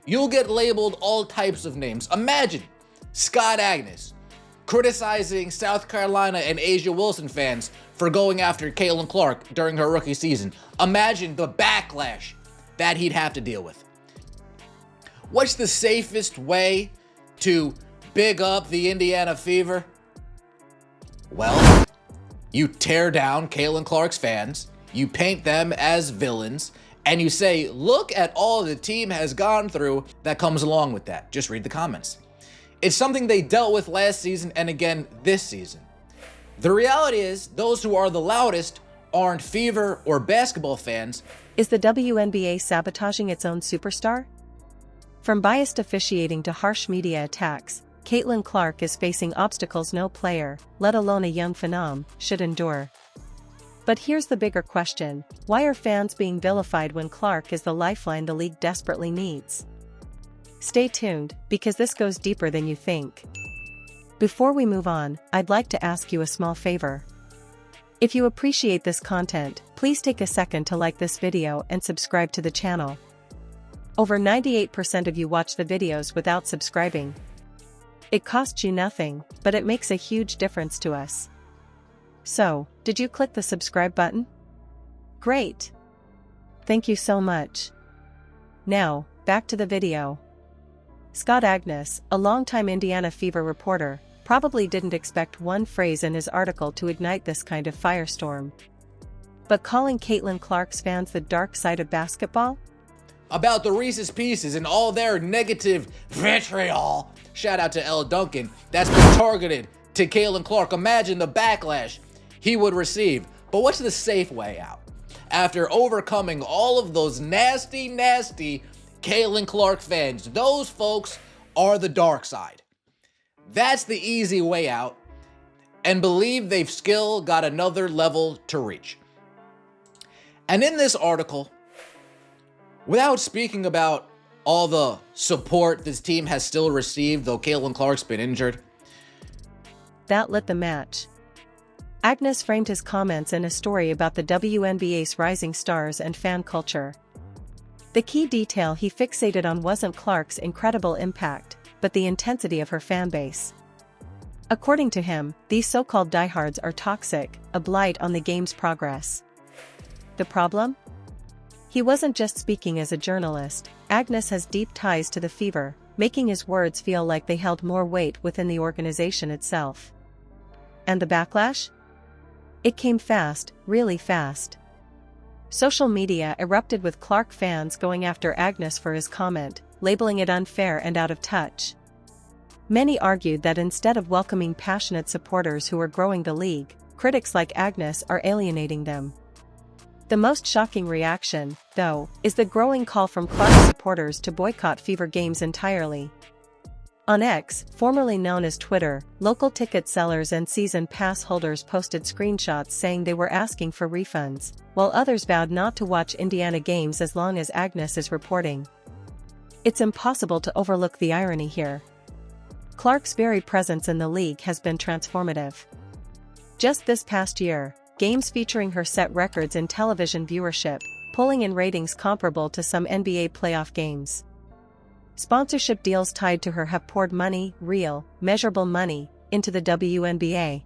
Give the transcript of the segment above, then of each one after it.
you'll get labeled all types of names. Imagine Scott Agnes criticizing South Carolina and Asia Wilson fans for going after Caitlin Clark during her rookie season. Imagine the backlash that he'd have to deal with. What's the safest way to big up the Indiana Fever? Well, you tear down Caitlin Clark's fans, you paint them as villains, and you say, look at all the team has gone through that comes along with that. Just read the comments. It's something they dealt with last season and again this season. The reality is, those who are the loudest aren't Fever or basketball fans. Is the WNBA sabotaging its own superstar? From biased officiating to harsh media attacks, Caitlin Clark is facing obstacles no player, let alone a young phenom, should endure. But here's the bigger question: why are fans being vilified when Clark is the lifeline the league desperately needs? Stay tuned, because this goes deeper than you think. Before we move on, I'd like to ask you a small favor. If you appreciate this content, please take a second to like this video and subscribe to the channel. Over 98% of you watch the videos without subscribing. It costs you nothing, but it makes a huge difference to us. So, did you click the subscribe button? Great! Thank you so much. Now, back to the video. Scott Agnes, a longtime Indiana Fever reporter, probably didn't expect one phrase in his article to ignite this kind of firestorm. But calling Caitlin Clark's fans the dark side of basketball? About the Reese's Pieces and all their negative vitriol, shout out to L. Duncan, that's been targeted to Caitlin Clark. Imagine the backlash he would receive. But what's the safe way out? After overcoming all of those nasty Caitlin Clark fans, those folks are the dark side. That's the easy way out, and believe they've still got another level to reach. And in this article, without speaking about all the support this team has still received, though Caitlin Clark's been injured, that lit the match. Agnes framed his comments in a story about the WNBA's rising stars and fan culture. The key detail he fixated on wasn't Clark's incredible impact, but the intensity of her fanbase. According to him, these so-called diehards are toxic, a blight on the game's progress. The problem? He wasn't just speaking as a journalist. Agnes has deep ties to the Fever, making his words feel like they held more weight within the organization itself. And the backlash? It came fast, really fast. Social media erupted with Clark fans going after Agnes for his comment, labeling it unfair and out of touch. Many argued that instead of welcoming passionate supporters who are growing the league, critics like Agnes are alienating them. The most shocking reaction, though, is the growing call from Clark supporters to boycott Fever games entirely. On X, formerly known as Twitter, local ticket sellers and season pass holders posted screenshots saying they were asking for refunds, while others vowed not to watch Indiana games as long as Agnes is reporting. It's impossible to overlook the irony here. Clark's very presence in the league has been transformative. Just this past year, games featuring her set records in television viewership, pulling in ratings comparable to some NBA playoff games. Sponsorship deals tied to her have poured money, real, measurable money, into the WNBA.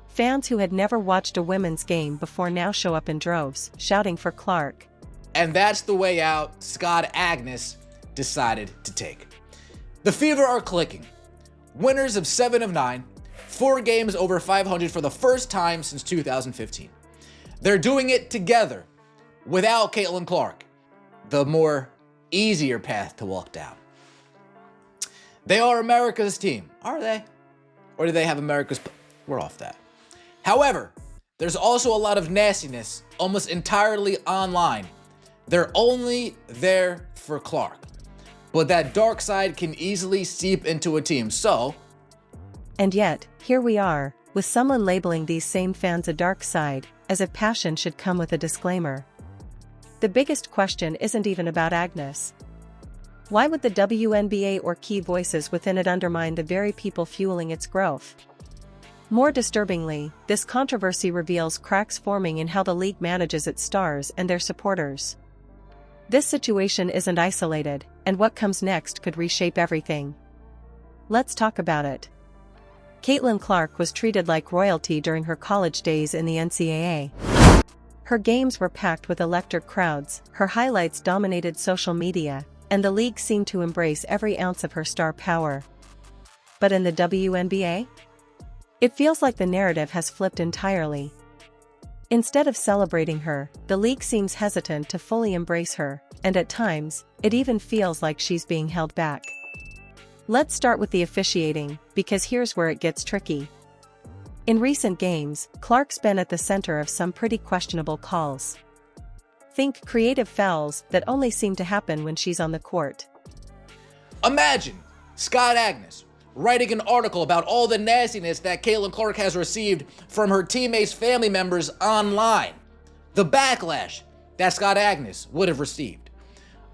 Fans who had never watched a women's game before now show up in droves, shouting for Clark. And that's the way out Scott Agnes decided to take. The Fever are clicking. Winners of 7 of 9, 4 games over 500 for the first time since 2015. They're doing it together, without Caitlin Clark, the more easier path to walk down. They are America's team, are they? Or do they have America's... We're off that. However, there's also a lot of nastiness, almost entirely online. They're only there for Clark. But that dark side can easily seep into a team, so... And yet, here we are, with someone labeling these same fans a dark side, as if passion should come with a disclaimer. The biggest question isn't even about Agnes. Why would the WNBA or key voices within it undermine the very people fueling its growth? More disturbingly, this controversy reveals cracks forming in how the league manages its stars and their supporters. This situation isn't isolated. and what comes next could reshape everything. Let's talk about it. Caitlin Clark was treated like royalty during her college days in the NCAA. Her games were packed with electric crowds, her highlights dominated social media, and the league seemed to embrace every ounce of her star power. But in the WNBA? It feels like the narrative has flipped entirely. Instead of celebrating her, the league seems hesitant to fully embrace her, and at times, it even feels like she's being held back. Let's start with the officiating, because here's where it gets tricky. In recent games, Clark's been at the center of some pretty questionable calls. Think creative fouls that only seem to happen when she's on the court. Imagine Scott Agnes writing an article about all the nastiness that Caitlin Clark has received from her teammates' family members online. The backlash that Scott Agnes would have received.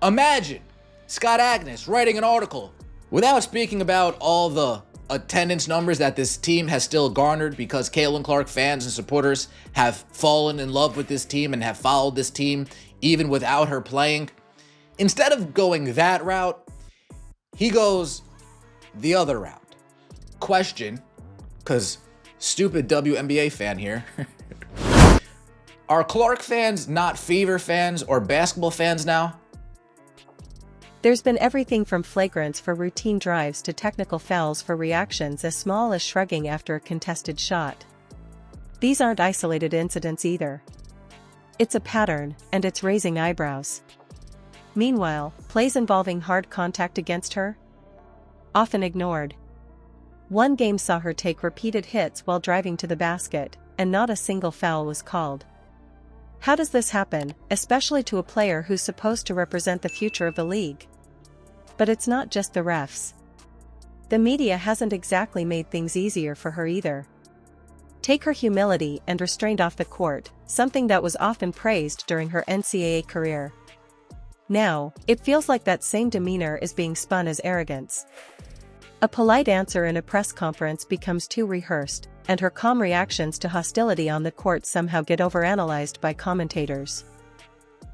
Imagine Scott Agnes writing an article without speaking about all the attendance numbers that this team has still garnered because Caitlin Clark fans and supporters have fallen in love with this team and have followed this team even without her playing. Instead of going that route, he goes the other route. Question, because stupid WNBA fan here. Are Clark fans not Fever fans or basketball fans now? There's been everything from flagrants for routine drives to technical fouls for reactions as small as shrugging after a contested shot. These aren't isolated incidents either. It's a pattern, and it's raising eyebrows. Meanwhile, plays involving hard contact against her? Often ignored. One game saw her take repeated hits while driving to the basket, and not a single foul was called. How does this happen, especially to a player who's supposed to represent the future of the league? But it's not just the refs. The media hasn't exactly made things easier for her either. Take her humility and restraint off the court, something that was often praised during her NCAA career. Now, it feels like that same demeanor is being spun as arrogance. A polite answer in a press conference becomes too rehearsed, and her calm reactions to hostility on the court somehow get overanalyzed by commentators.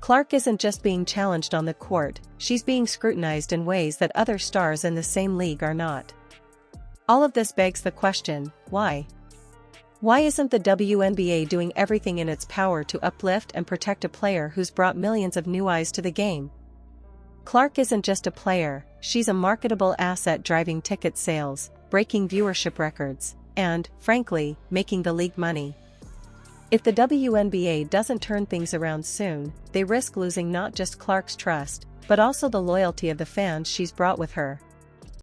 Clark isn't just being challenged on the court, she's being scrutinized in ways that other stars in the same league are not. All of this begs the question, why? Why isn't the WNBA doing everything in its power to uplift and protect a player who's brought millions of new eyes to the game? Clark isn't just a player, she's a marketable asset driving ticket sales, breaking viewership records, and, frankly, making the league money. If the WNBA doesn't turn things around soon, they risk losing not just Clark's trust, but also the loyalty of the fans she's brought with her.